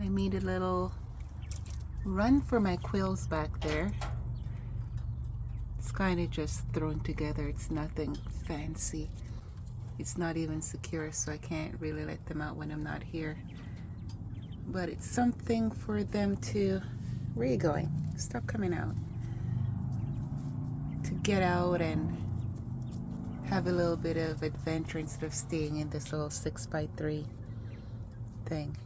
I made a little run for my quails back there. It's kind of just thrown together. It's nothing fancy. It's not even secure, so I can't really let them out when I'm not here. But it's something for them to... Where are you going? Stop coming out. To get out and have a little bit of adventure instead of staying in this little 6x3 thing.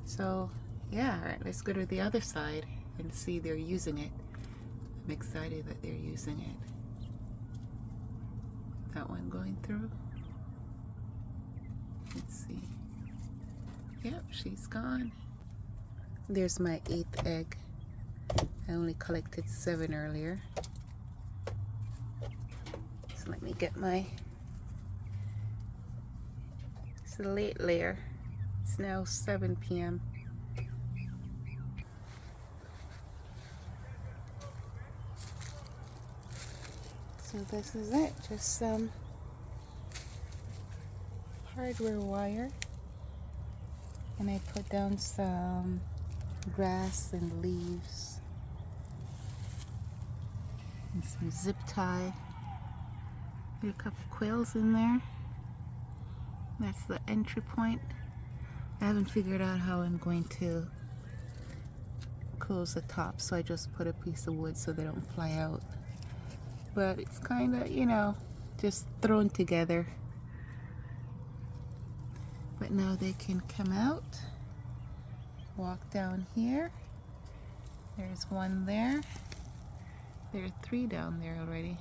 So yeah, all right, let's go to the other side and see they're using it. I'm excited that they're using it. That one going through. Let's see. Yep, she's gone. There's my 8th egg. I only collected 7 earlier. So let me get my... It's a late layer. It's now 7 p.m. So this is it. Just some hardware wire. And I put down some grass and leaves. And some zip tie. There are a couple quails in there. That's the entry point. I haven't figured out how I'm going to close the top, so I just put a piece of wood so they don't fly out. But it's kind of, you know, just thrown together. But now they can come out, walk down here. There's one there. There are 3 down there already.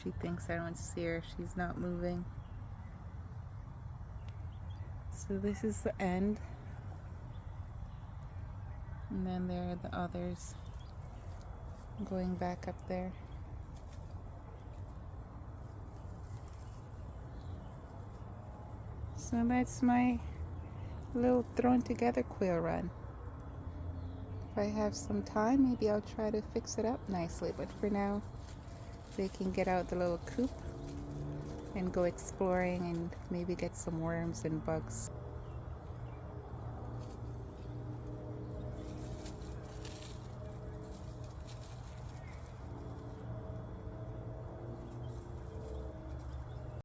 She thinks I don't see her. She's not moving. So this is the end. And then there are the others going back up there. So that's my little thrown together quail run. If I have some time, maybe I'll try to fix it up nicely. But for now, they can get out the little coop and go exploring and maybe get some worms and bugs.